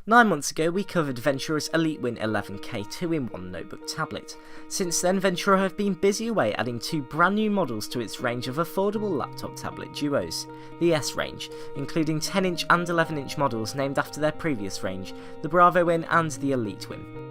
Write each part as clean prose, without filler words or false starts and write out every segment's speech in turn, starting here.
9 months ago we covered Ventura's EliteWin 11K 2-in-1 notebook tablet. Since then Ventura have been busy away adding 2 brand new models to its range of affordable laptop tablet duos. The S range, including 10-inch and 11-inch models named after their previous range, the BravoWin and the EliteWin.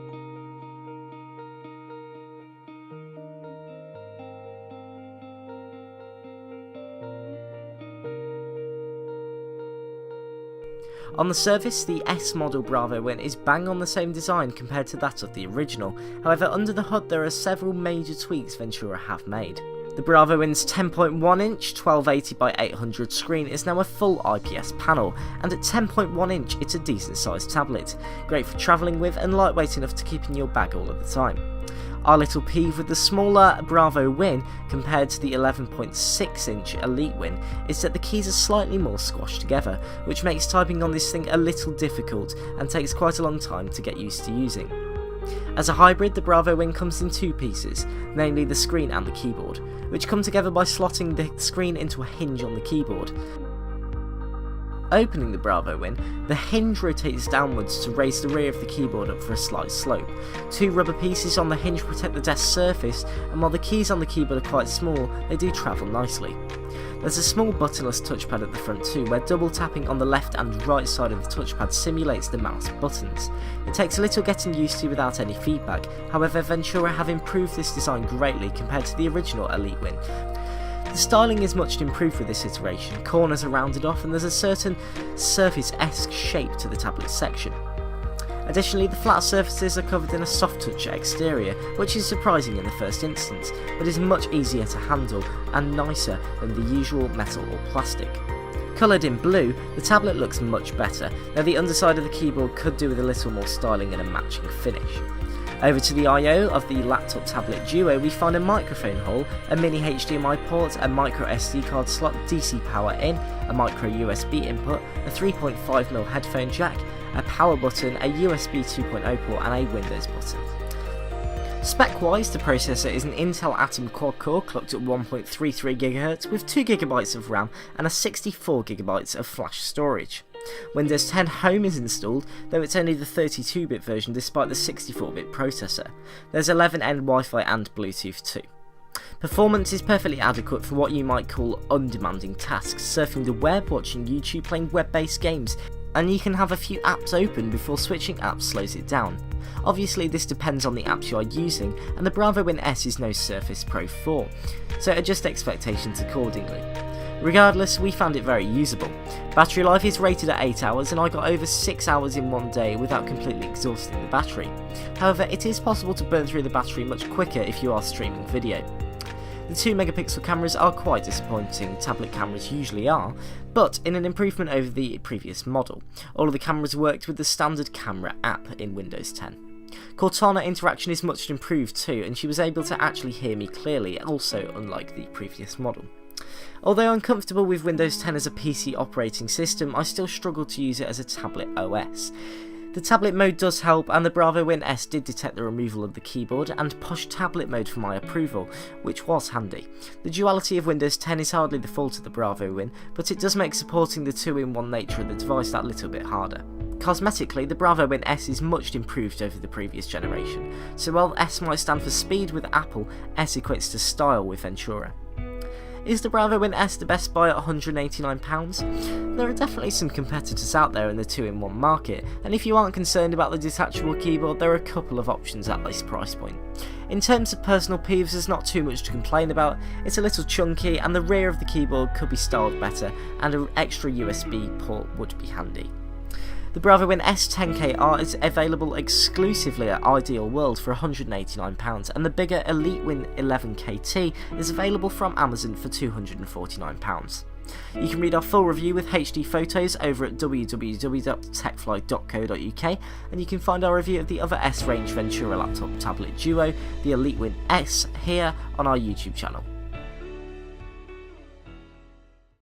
On the surface, the S model BravoWin is bang on the same design compared to that of the original, however under the hood there are several major tweaks Ventura have made. The BravoWin's 10.1-inch 1280x800 screen is now a full IPS panel, and at 10.1 inch it's a decent sized tablet, great for travelling with and lightweight enough to keep in your bag all of the time. Our little peeve with the smaller BravoWin compared to the 11.6-inch EliteWin is that the keys are slightly more squashed together, which makes typing on this thing a little difficult and takes quite a long time to get used to using. As a hybrid, the BravoWin comes in 2 pieces, namely the screen and the keyboard, which come together by slotting the screen into a hinge on the keyboard. Opening the BravoWin, the hinge rotates downwards to raise the rear of the keyboard up for a slight slope. 2 rubber pieces on the hinge protect the desk surface, and while the keys on the keyboard are quite small, they do travel nicely. There's a small buttonless touchpad at the front too, where double tapping on the left and right side of the touchpad simulates the mouse buttons. It takes a little getting used to without any feedback, however Ventura have improved this design greatly compared to the original EliteWin. The styling is much improved with this iteration, corners are rounded off and there's a certain Surface-esque shape to the tablet section. Additionally, the flat surfaces are covered in a soft touch exterior, which is surprising in the first instance, but is much easier to handle and nicer than the usual metal or plastic. Coloured in blue, the tablet looks much better, though the underside of the keyboard could do with a little more styling and a matching finish. Over to the I/O of the laptop tablet duo, we find a microphone hole, a mini HDMI port, a micro SD card slot, DC power in, a micro USB input, a 3.5mm headphone jack, a power button, a USB 2.0 port and a Windows button. Spec-wise, the processor is an Intel Atom quad-core clocked at 1.33 GHz with 2 GB of RAM and a 64 GB of flash storage. Windows 10 Home is installed, though it's only the 32-bit version despite the 64-bit processor. There's 11N Wi-Fi and Bluetooth too. Performance is perfectly adequate for what you might call undemanding tasks, surfing the web, watching YouTube, playing web-based games, and you can have a few apps open before switching apps slows it down. Obviously this depends on the apps you are using, and the BravoWin S is no Surface Pro 4, so adjust expectations accordingly. Regardless, we found it very usable. Battery life is rated at 8 hours and I got over 6 hours in one day without completely exhausting the battery. However, it is possible to burn through the battery much quicker if you are streaming video. The 2 megapixel cameras are quite disappointing, tablet cameras usually are, but in an improvement over the previous model. All of the cameras worked with the standard camera app in Windows 10. Cortana interaction is much improved too, and she was able to actually hear me clearly, also unlike the previous model. Although uncomfortable with Windows 10 as a PC operating system, I still struggle to use it as a tablet OS. The tablet mode does help, and the BravoWin S did detect the removal of the keyboard and push tablet mode for my approval, which was handy. The duality of Windows 10 is hardly the fault of the BravoWin, but it does make supporting the 2-in-1 nature of the device that little bit harder. Cosmetically, the BravoWin S is much improved over the previous generation, so while S might stand for speed with Apple, S equates to style with Ventura. Is the BravoWin S the best buy at £189? There are definitely some competitors out there in the 2-in-1 market, and if you aren't concerned about the detachable keyboard, there are a couple of options at this price point. In terms of personal peeves, there's not too much to complain about. It's a little chunky and the rear of the keyboard could be styled better, and an extra USB port would be handy. The BravoWin S10KR is available exclusively at Ideal World for £189, and the bigger EliteWin 11KT is available from Amazon for £249. You can read our full review with HD photos over at www.techfly.co.uk, and you can find our review of the other S-range Ventura laptop tablet duo, the EliteWin S, here on our YouTube channel.